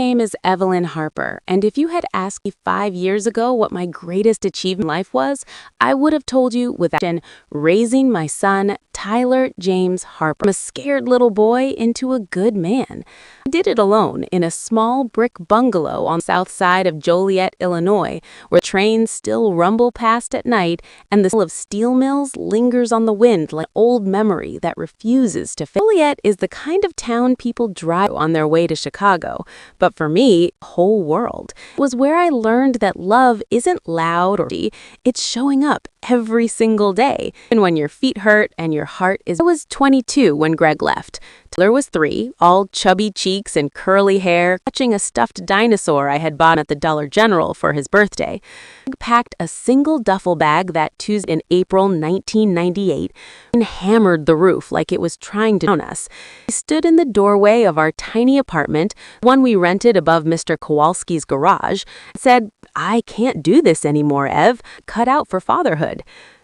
name is Evelyn Harper, and if you had asked me 5 years ago what my greatest achievement in life was, I would have told you without raising my son, Tyler James Harper, from a scared little boy into a good man. I did it alone in a small brick bungalow on the south side of Joliet, Illinois, where trains still rumble past at night and the smell of steel mills lingers on the wind like an old memory that refuses to fade. Joliet is the kind of town people drive on their way to Chicago, but for me, the whole world. It was where I learned that love isn't loud or pretty, it's showing up every single day. And when your feet hurt and your heart is... I was 22 when Greg left. Tyler was 3, all chubby cheeks and curly hair, clutching a stuffed dinosaur I had bought at the Dollar General for his birthday. Greg packed a single duffel bag that Tuesday in April 1998 and hammered the roof like it was trying to drown us. He stood in the doorway of our tiny apartment, one we rented above Mr. Kowalski's garage, and said, "I can't do this anymore, Ev. Cut out for fatherhood."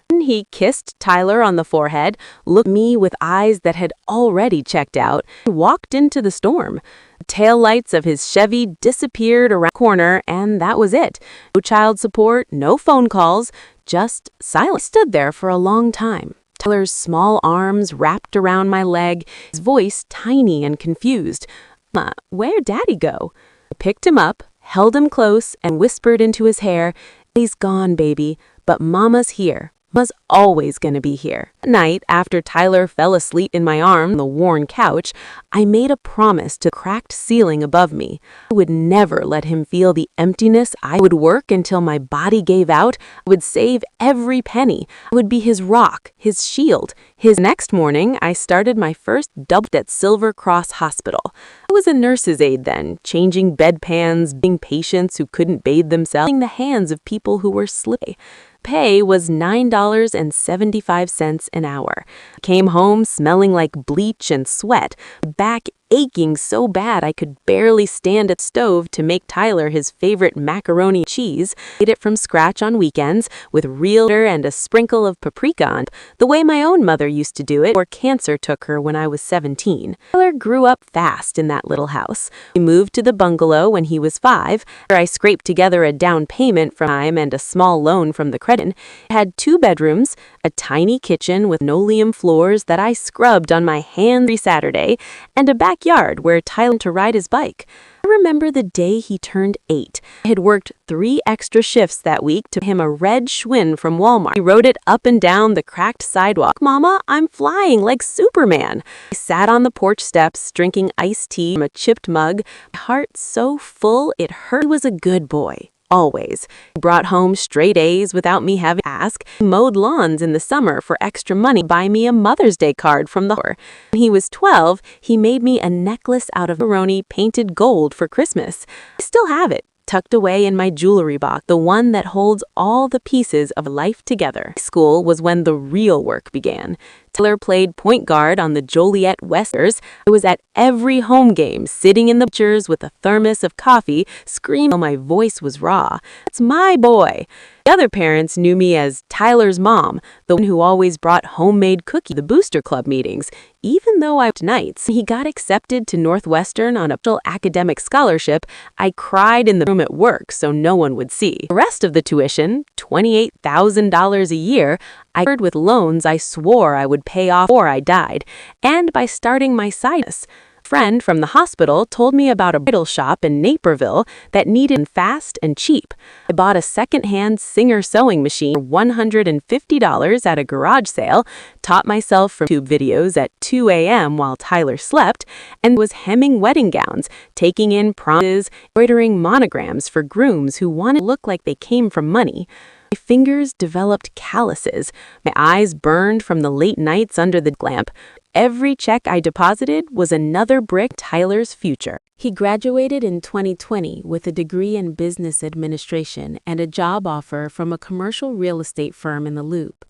He kissed Tyler on the forehead, looked at me with eyes that had already checked out, and walked into the storm. The taillights of his Chevy disappeared around the corner, and that was it. No child support, no phone calls, just silence. I stood there for a long time. Tyler's small arms wrapped around my leg, his voice tiny and confused. "Mama, where'd Daddy go?" I picked him up, held him close, and whispered into his hair, "He's gone, baby, but Mama's here. Mama's always gonna be here." That night, after Tyler fell asleep in my arms on the worn couch, I made a promise to the cracked ceiling above me. I would never let him feel the emptiness. I would work until my body gave out. I would save every penny. I would be his rock, his shield. Next morning, I started my first double at Silver Cross Hospital. I was a nurse's aide then, changing bedpans, being patients who couldn't bathe themselves, holding the hands of people who were slipping. Pay was $9.75 an hour. I came home smelling like bleach and sweat, back aching so bad I could barely stand at the stove to make Tyler his favorite macaroni cheese. Ate it from scratch on weekends with real butter and a sprinkle of paprika on it, the way my own mother used to do it before cancer took her when I was 17. Tyler grew up fast in that little house. We moved to the bungalow when he was 5, where I scraped together a down payment from him and a small loan from the credit. It had 2 bedrooms, a tiny kitchen with linoleum floors that I scrubbed on my hands every Saturday, and a backyard where Tyler went to ride his bike. I remember the day he turned 8. I had worked 3 extra shifts that week to buy him a red Schwinn from Walmart. He rode it up and down the cracked sidewalk. "Mama, I'm flying like Superman." I sat on the porch steps, drinking iced tea from a chipped mug, my heart so full it hurt. He was a good boy. Always. He brought home straight A's without me having to ask. He mowed lawns in the summer for extra money to buy me a Mother's Day card from the store. When he was 12, he made me a necklace out of macaroni painted gold for Christmas. I still have it, tucked away in my jewelry box, the one that holds all the pieces of life together. School was when the real work began. Tyler played point guard on the Joliet Westers. I was at every home game, sitting in the bleachers with a thermos of coffee, screaming till my voice was raw. "That's my boy." The other parents knew me as Tyler's mom, the one who always brought homemade cookies to the Booster Club meetings, even though I worked nights. When he got accepted to Northwestern on a special academic scholarship, I cried in the room at work so no one would see. The rest of the tuition, $28,000 a year, I covered with loans I swore I would pay off before I died, and by starting my side business. A friend from the hospital told me about a bridal shop in Naperville that needed fast and cheap. I bought a second-hand Singer sewing machine for $150 at a garage sale, taught myself from YouTube videos at 2 a.m. while Tyler slept, and was hemming wedding gowns, taking in promises, embroidering monograms for grooms who wanted to look like they came from money. My fingers developed calluses. My eyes burned from the late nights under the lamp. Every check I deposited was another brick in Tyler's future. He graduated in 2020 with a degree in business administration and a job offer from a commercial real estate firm in the Loop.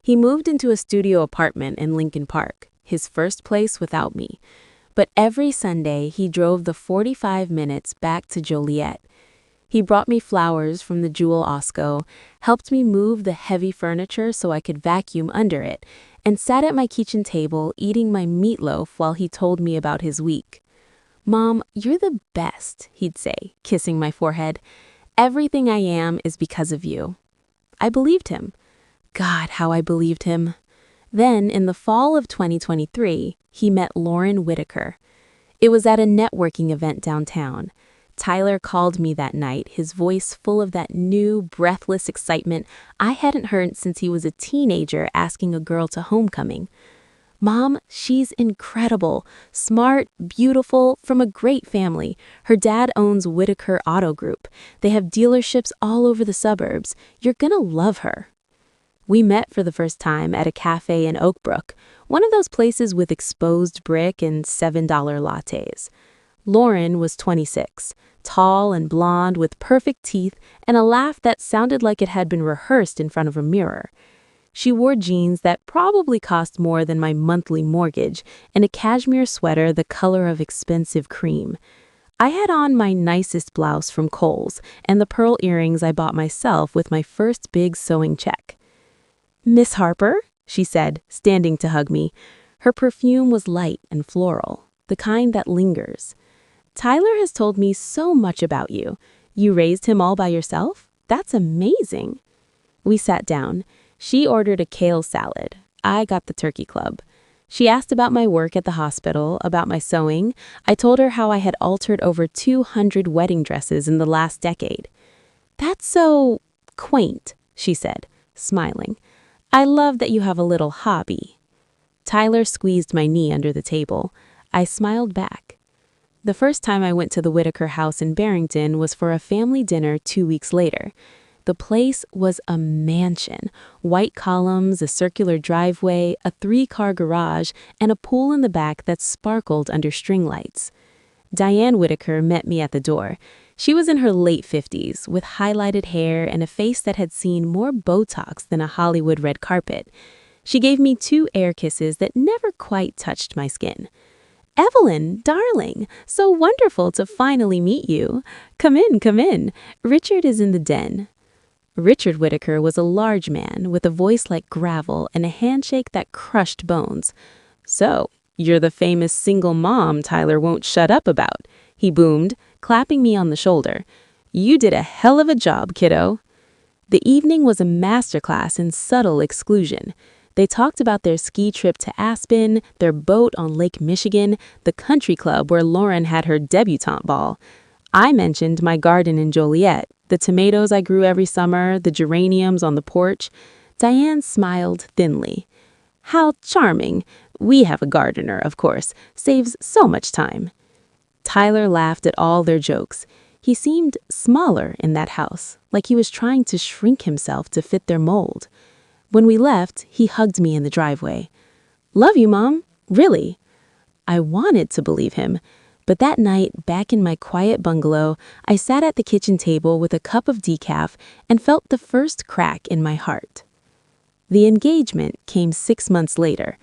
He moved into a studio apartment in Lincoln Park, his first place without me. But every Sunday, he drove the 45 minutes back to Joliet. He brought me flowers from the Jewel Osco, helped me move the heavy furniture so I could vacuum under it, and sat at my kitchen table eating my meatloaf while he told me about his week. "Mom, you're the best," he'd say, kissing my forehead. "Everything I am is because of you." I believed him. God, how I believed him. Then, in the fall of 2023, he met Lauren Whitaker. It was at a networking event downtown. Tyler called me that night, his voice full of that new, breathless excitement I hadn't heard since he was a teenager asking a girl to homecoming. "Mom, she's incredible, smart, beautiful, from a great family. Her dad owns Whitaker Auto Group. They have dealerships all over the suburbs. You're gonna love her." We met for the first time at a cafe in Oak Brook, one of those places with exposed brick and $7 lattes. Lauren was 26, tall and blonde with perfect teeth and a laugh that sounded like it had been rehearsed in front of a mirror. She wore jeans that probably cost more than my monthly mortgage and a cashmere sweater the color of expensive cream. I had on my nicest blouse from Kohl's and the pearl earrings I bought myself with my first big sewing check. "Miss Harper," she said, standing to hug me. Her perfume was light and floral, the kind that lingers. "Tyler has told me so much about you. You raised him all by yourself? That's amazing." We sat down. She ordered a kale salad. I got the turkey club. She asked about my work at the hospital, about my sewing. I told her how I had altered over 200 wedding dresses in the last decade. "That's so quaint," she said, smiling. "I love that you have a little hobby." Tyler squeezed my knee under the table. I smiled back. The first time I went to the Whitaker house in Barrington was for a family dinner 2 weeks later. The place was a mansion. White columns, a circular driveway, a 3-car garage, and a pool in the back that sparkled under string lights. Diane Whitaker met me at the door. She was in her late 50s, with highlighted hair and a face that had seen more Botox than a Hollywood red carpet. She gave me 2 air kisses that never quite touched my skin. "Evelyn, darling, so wonderful to finally meet you. Come in, come in. Richard is in the den." Richard Whitaker was a large man with a voice like gravel and a handshake that crushed bones. "So, you're the famous single mom Tyler won't shut up about," he boomed, clapping me on the shoulder. "You did a hell of a job, kiddo." The evening was a masterclass in subtle exclusion. They talked about their ski trip to Aspen, their boat on Lake Michigan, the country club where Lauren had her debutante ball. I mentioned my garden in Joliet, the tomatoes I grew every summer, the geraniums on the porch. Diane smiled thinly. "How charming. We have a gardener, of course. Saves so much time." Tyler laughed at all their jokes. He seemed smaller in that house, like he was trying to shrink himself to fit their mold. When we left, he hugged me in the driveway. "Love you, Mom. Really." I wanted to believe him. But that night, back in my quiet bungalow, I sat at the kitchen table with a cup of decaf and felt the first crack in my heart. The engagement came 6 months later.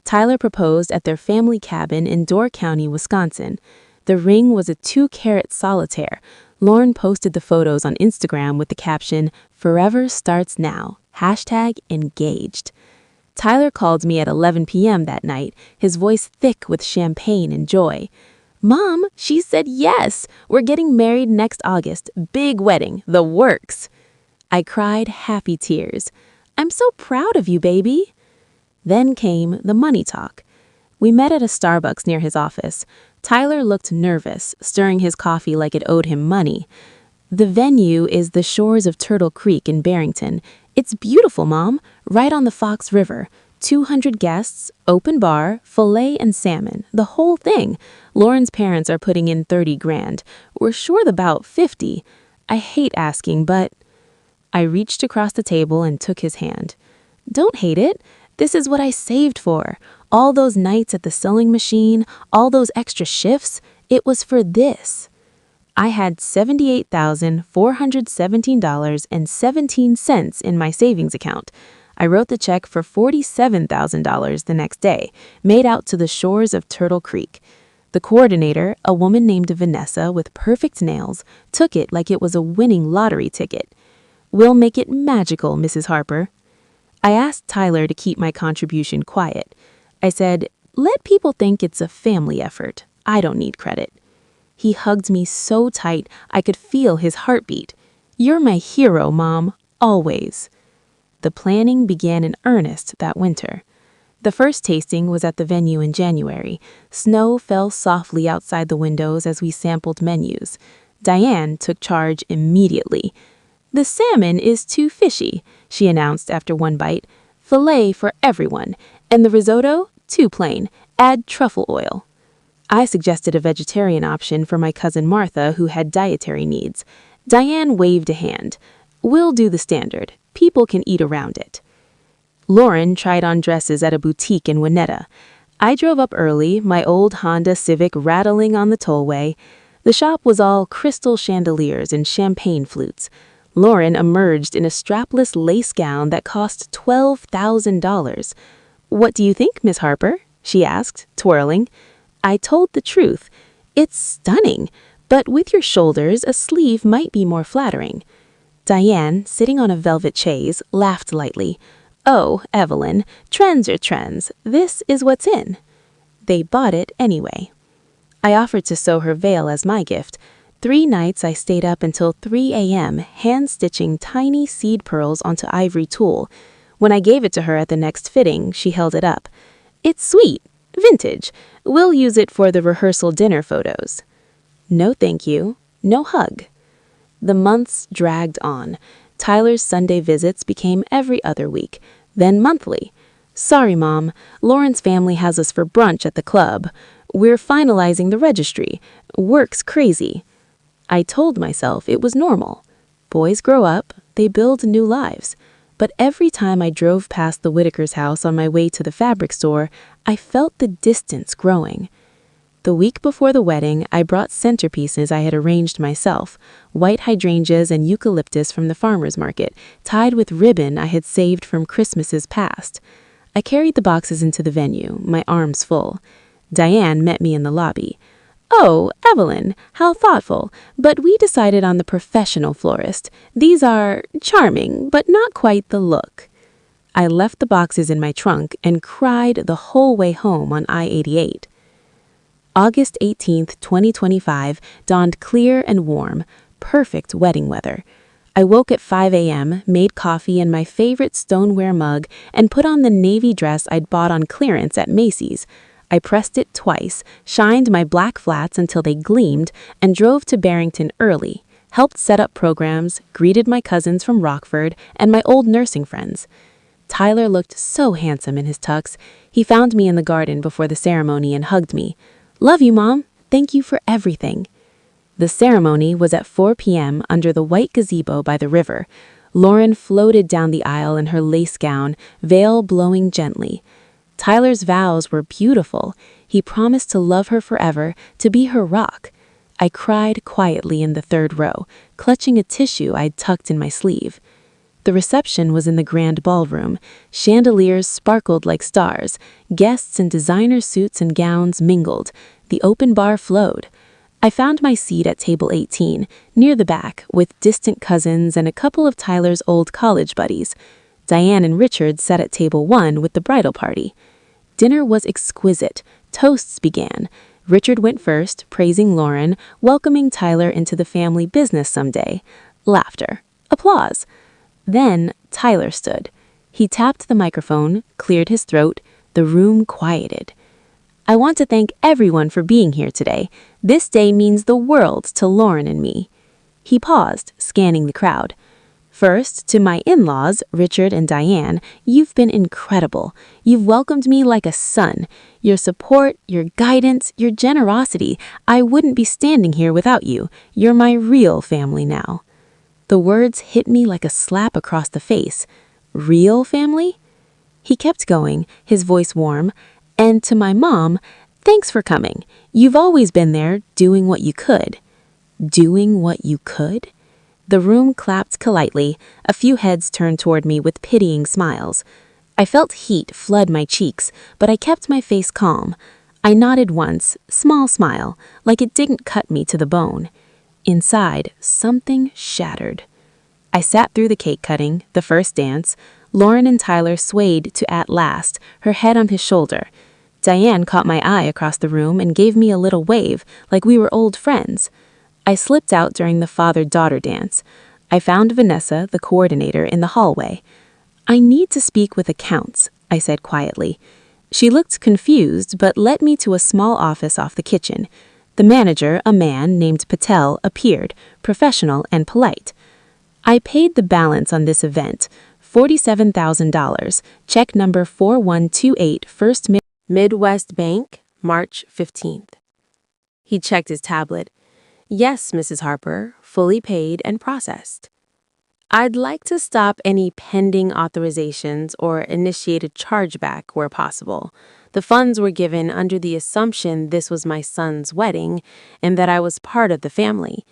Tyler proposed at their family cabin in Door County, Wisconsin. The ring was a 2-carat solitaire. Lauren posted the photos on Instagram with the caption, "Forever starts now. #engaged." Tyler called me at 11 p.m. that night, his voice thick with champagne and joy. "Mom, she said yes. We're getting married next August. Big wedding, the works." I cried happy tears. "I'm so proud of you, baby." Then came the money talk. We met at a Starbucks near his office. Tyler looked nervous, stirring his coffee like it owed him money. "The venue is the shores of Turtle Creek in Barrington. It's beautiful, Mom, right on the Fox River. 200 guests, open bar, filet and salmon, the whole thing. Lauren's parents are putting in 30 grand. We're short about 50. I hate asking, but..." I reached across the table and took his hand. "Don't hate it. This is what I saved for. All those nights at the sewing machine, all those extra shifts, it was for this." I had $78,417.17 in my savings account. I wrote the check for $47,000 the next day, made out to the shores of Turtle Creek. The coordinator, a woman named Vanessa with perfect nails, took it like it was a winning lottery ticket. "We'll make it magical, Mrs. Harper." I asked Tyler to keep my contribution quiet. I said, "Let people think it's a family effort. I don't need credit." He hugged me so tight I could feel his heartbeat. "You're my hero, Mom, always." The planning began in earnest that winter. The first tasting was at the venue in January. Snow fell softly outside the windows as we sampled menus. Diane took charge immediately. "The salmon is too fishy," she announced after one bite. "Filet for everyone. And the risotto, too plain. Add truffle oil." I suggested a vegetarian option for my cousin Martha, who had dietary needs. Diane waved a hand. "We'll do the standard. People can eat around it." Lauren tried on dresses at a boutique in Winetta. I drove up early, my old Honda Civic rattling on the tollway. The shop was all crystal chandeliers and champagne flutes. Lauren emerged in a strapless lace gown that cost $12,000. "What do you think, Miss Harper?" she asked, twirling. I told the truth. "It's stunning, but with your shoulders, a sleeve might be more flattering." Diane, sitting on a velvet chaise, laughed lightly. "Oh, Evelyn, trends are trends. This is what's in." They bought it anyway. I offered to sew her veil as my gift. 3 nights I stayed up until 3 a.m., hand-stitching tiny seed pearls onto ivory tulle. When I gave it to her at the next fitting, she held it up. "It's sweet. Vintage. We'll use it for the rehearsal dinner photos." No thank you. No hug. The months dragged on. Tyler's Sunday visits became every other week, then monthly. "Sorry, Mom. Lauren's family has us for brunch at the club. We're finalizing the registry. Work's crazy." I told myself it was normal. Boys grow up, they build new lives. But every time I drove past the Whitaker's house on my way to the fabric store, I felt the distance growing. The week before the wedding, I brought centerpieces I had arranged myself, white hydrangeas and eucalyptus from the farmer's market, tied with ribbon I had saved from Christmases past. I carried the boxes into the venue, my arms full. Diane met me in the lobby. "Oh, Evelyn, how thoughtful, but we decided on the professional florist. These are charming, but not quite the look." I left the boxes in my trunk and cried the whole way home on I-88. August 18th, 2025 dawned clear and warm, perfect wedding weather. I woke at 5 a.m., made coffee in my favorite stoneware mug, and put on the navy dress I'd bought on clearance at Macy's. I pressed it twice, shined my black flats until they gleamed, and drove to Barrington early, helped set up programs, greeted my cousins from Rockford, and my old nursing friends. Tyler looked so handsome in his tux. He found me in the garden before the ceremony and hugged me. "Love you, Mom. Thank you for everything." The ceremony was at 4 p.m. under the white gazebo by the river. Lauren floated down the aisle in her lace gown, veil blowing gently. Tyler's vows were beautiful. He promised to love her forever, to be her rock. I cried quietly in the 3rd row, clutching a tissue I'd tucked in my sleeve. The reception was in the grand ballroom. Chandeliers sparkled like stars. Guests in designer suits and gowns mingled. The open bar flowed. I found my seat at table 18, near the back, with distant cousins and a couple of Tyler's old college buddies. Diane and Richard sat at table 1 with the bridal party. Dinner was exquisite. Toasts began. Richard went first, praising Lauren, welcoming Tyler into the family business someday. Laughter. Applause. Then Tyler stood. He tapped the microphone, cleared his throat. The room quieted. "I want to thank everyone for being here today. This day means the world to Lauren and me." He paused, scanning the crowd. "First, to my in-laws, Richard and Diane, you've been incredible. You've welcomed me like a son. Your support, your guidance, your generosity, I wouldn't be standing here without you. You're my real family now." The words hit me like a slap across the face. Real family? He kept going, his voice warm. "And to my mom, thanks for coming. You've always been there, doing what you could." Doing what you could? The room clapped politely. A few heads turned toward me with pitying smiles. I felt heat flood my cheeks, but I kept my face calm. I nodded once, small smile, like it didn't cut me to the bone. Inside, something shattered. I sat through the cake cutting, the first dance. Lauren and Tyler swayed to "At Last," her head on his shoulder. Diane caught my eye across the room and gave me a little wave, like we were old friends. I slipped out during the father-daughter dance. I found Vanessa, the coordinator, in the hallway. "I need to speak with accounts," I said quietly. She looked confused, but led me to a small office off the kitchen. The manager, a man named Patel, appeared, professional and polite. "I paid the balance on this event, $47,000, check number 4128, First Midwest Bank, March 15th. He checked his tablet. "Yes, Mrs. Harper, fully paid and processed. I'd like to stop any pending authorizations or initiated chargeback where possible. The funds were given under the assumption this was my son's wedding and that I was part of the family.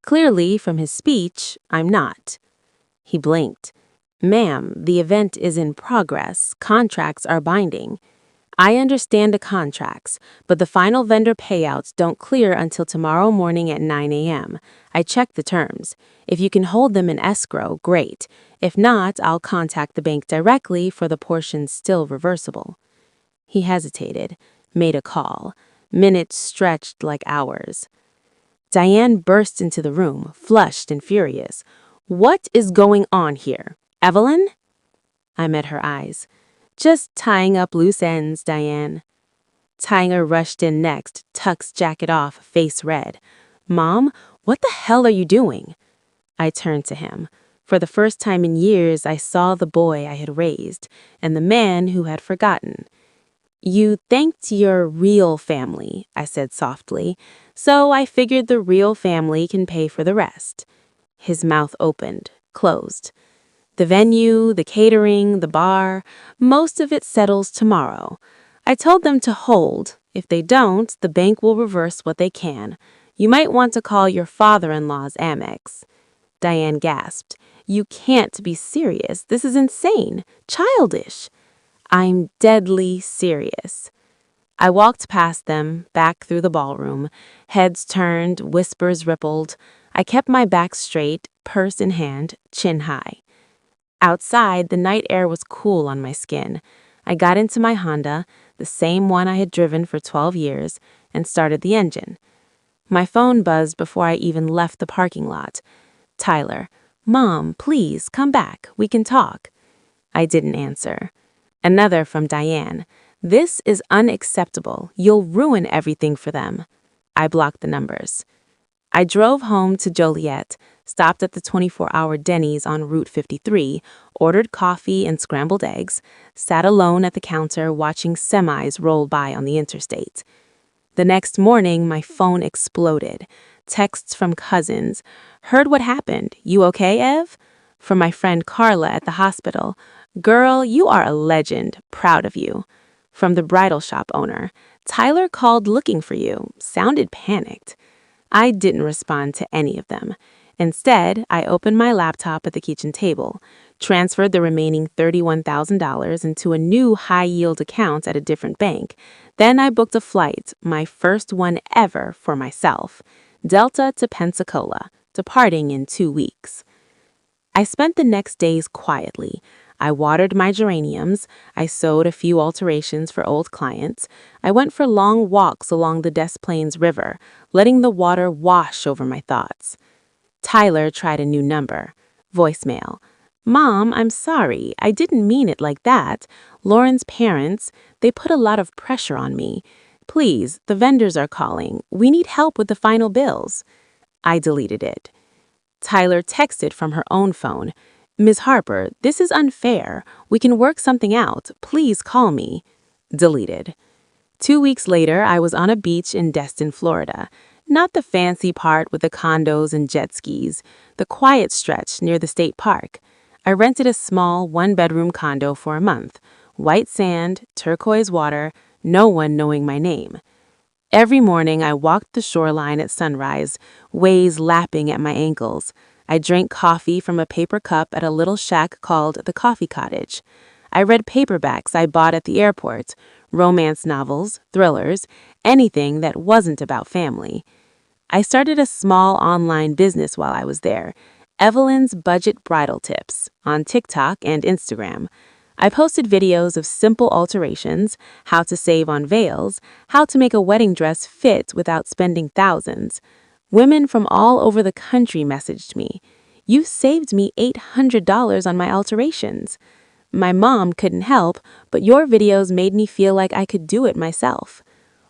Clearly, from his speech, I'm not." He blinked. "Ma'am, the event is in progress. Contracts are binding. I understand the contracts, but the final vendor payouts don't clear until tomorrow morning at 9 a.m. I checked the terms. If you can hold them in escrow, great. If not, I'll contact the bank directly for the portions still reversible." He hesitated, made a call. Minutes stretched like hours. Diane burst into the room, flushed and furious. "What is going on here? Evelyn?" I met her eyes. "Just tying up loose ends, Diane." Tyler rushed in next, Tuck's jacket off, face red. "Mom, what the hell are you doing?" I turned to him. For the first time in years, I saw the boy I had raised, and the man who had forgotten. "You thanked your real family," I said softly, "so I figured the real family can pay for the rest." His mouth opened, closed. "The venue, the catering, the bar, most of it settles tomorrow. I told them to hold. If they don't, the bank will reverse what they can. You might want to call your father-in-law's Amex." Diane gasped. "You can't be serious. This is insane. Childish." "I'm deadly serious." I walked past them, back through the ballroom. Heads turned, whispers rippled. I kept my back straight, purse in hand, chin high. Outside, the night air was cool on my skin. I got into my Honda, the same one I had driven for 12 years, and started the engine. My phone buzzed before I even left the parking lot. Tyler, "Mom, please, come back. We can talk." I didn't answer. Another from Diane. "This is unacceptable. You'll ruin everything for them." I blocked the numbers. I drove home to Joliet, stopped at the 24-hour Denny's on Route 53, ordered coffee and scrambled eggs, sat alone at the counter watching semis roll by on the interstate. The next morning, my phone exploded. Texts from cousins. "Heard what happened. You okay, Ev?" From my friend Carla at the hospital. "Girl, you are a legend. Proud of you." From the bridal shop owner. "Tyler called looking for you. Sounded panicked." I didn't respond to any of them. Instead, I opened my laptop at the kitchen table, transferred the remaining $31,000 into a new high-yield account at a different bank. Then I booked a flight, my first one ever for myself, Delta to Pensacola, departing in 2 weeks. I spent the next days quietly. I watered my geraniums. I sewed a few alterations for old clients. I went for long walks along the Des Plaines River, letting the water wash over my thoughts. Tyler tried a new number. Voicemail. "Mom, I'm sorry. I didn't mean it like that. Lauren's parents, they put a lot of pressure on me. Please, the vendors are calling. We need help with the final bills." I deleted it. Tyler texted from her own phone. "Ms. Harper, this is unfair. We can work something out. Please call me." Deleted. 2 weeks later, I was on a beach in Destin, Florida. Not the fancy part with the condos and jet skis, the quiet stretch near the state park. I rented a small one-bedroom condo for a month. White sand, turquoise water, no one knowing my name. Every morning, I walked the shoreline at sunrise, waves lapping at my ankles. I drank coffee from a paper cup at a little shack called the Coffee Cottage. I read paperbacks I bought at the airport, romance novels, thrillers, anything that wasn't about family. I started a small online business while I was there, Evelyn's Budget Bridal Tips, on TikTok and Instagram. I posted videos of simple alterations, how to save on veils, how to make a wedding dress fit without spending thousands. Women from all over the country messaged me. You saved me $800 on my alterations. My mom couldn't help, but your videos made me feel like I could do it myself.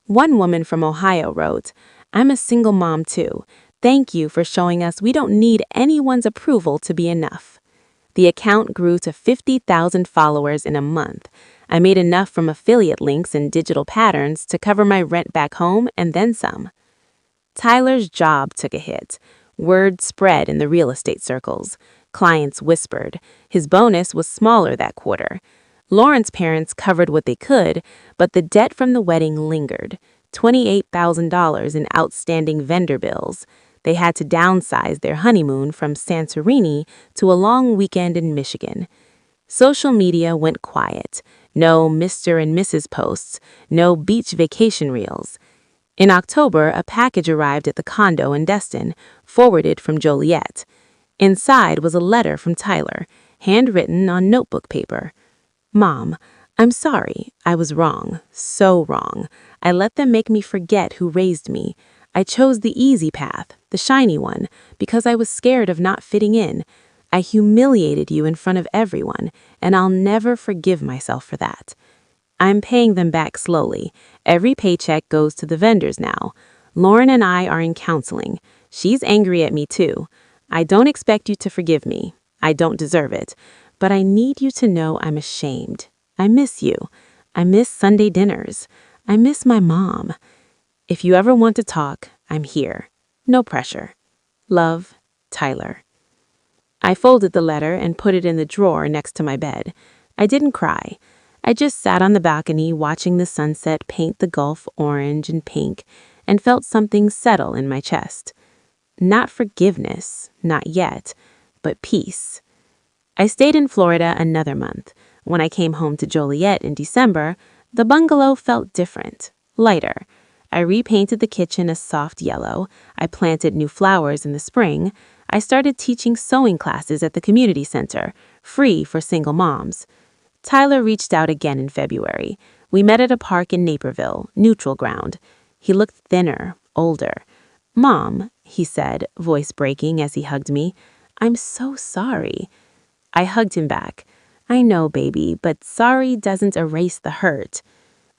One woman from Ohio wrote, I'm a single mom too. Thank you for showing us we don't need anyone's approval to be enough. The account grew to 50,000 followers in a month. I made enough from affiliate links and digital patterns to cover my rent back home and then some. Tyler's job took a hit. Word spread in the real estate circles. Clients whispered. His bonus was smaller that quarter. Lauren's parents covered what they could, but the debt from the wedding lingered. $28,000 in outstanding vendor bills. They had to downsize their honeymoon from Santorini to a long weekend in Michigan. Social media went quiet. No Mr. and Mrs. posts, no beach vacation reels. In October, a package arrived at the condo in Destin, forwarded from Joliet. Inside was a letter from Tyler, handwritten on notebook paper. Mom, I'm sorry. I was wrong. So wrong. I let them make me forget who raised me. I chose the easy path, the shiny one, because I was scared of not fitting in. I humiliated you in front of everyone, and I'll never forgive myself for that. I'm paying them back slowly. Every paycheck goes to the vendors now. Lauren and I are in counseling. She's angry at me too. I don't expect you to forgive me. I don't deserve it. But I need you to know I'm ashamed. I miss you. I miss Sunday dinners. I miss my mom. If you ever want to talk, I'm here. No pressure. Love, Tyler. I folded the letter and put it in the drawer next to my bed. I didn't cry. I just sat on the balcony watching the sunset paint the Gulf orange and pink and felt something settle in my chest. Not forgiveness, not yet, but peace. I stayed in Florida another month. When I came home to Joliet in December, the bungalow felt different, lighter. I repainted the kitchen a soft yellow. I planted new flowers in the spring. I started teaching sewing classes at the community center, free for single moms. Tyler reached out again in February. We met at a park in Naperville, neutral ground. He looked thinner, older. Mom, he said, voice breaking as he hugged me, I'm so sorry. I hugged him back. I know, baby, but sorry doesn't erase the hurt.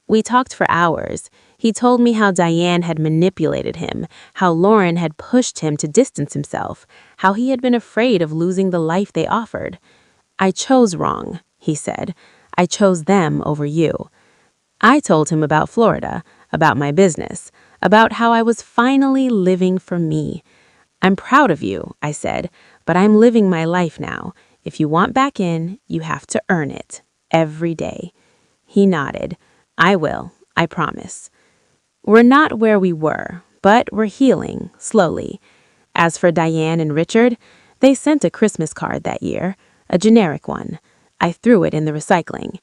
We talked for hours. He told me how Diane had manipulated him, how Lauren had pushed him to distance himself, how he had been afraid of losing the life they offered. I chose wrong, he said. I chose them over you. I told him about Florida, about my business, about how I was finally living for me. I'm proud of you, I said, but I'm living my life now. If you want back in, you have to earn it, every day. He nodded. I will, I promise. We're not where we were, but we're healing, slowly. As for Diane and Richard, they sent a Christmas card that year, a generic one. I threw it in the recycling.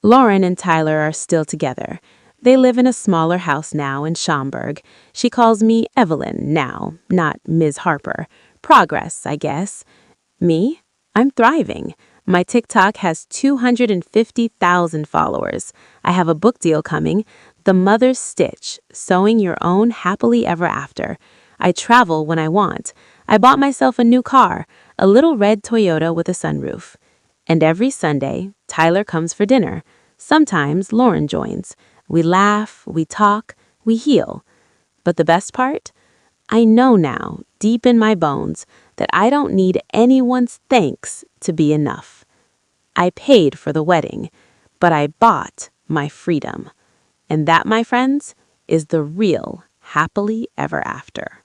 Lauren and Tyler are still together. They live in a smaller house now in Schaumburg. She calls me Evelyn now, not Ms. Harper. Progress, I guess. Me? I'm thriving. My TikTok has 250,000 followers. I have a book deal coming, The Mother's Stitch, Sewing Your Own Happily Ever After. I travel when I want. I bought myself a new car, a little red Toyota with a sunroof. And every Sunday, Tyler comes for dinner. Sometimes Lauren joins. We laugh, we talk, we heal. But the best part? I know now, deep in my bones, that I don't need anyone's thanks to be enough. I paid for the wedding, but I bought my freedom. And that, my friends, is the real happily ever after.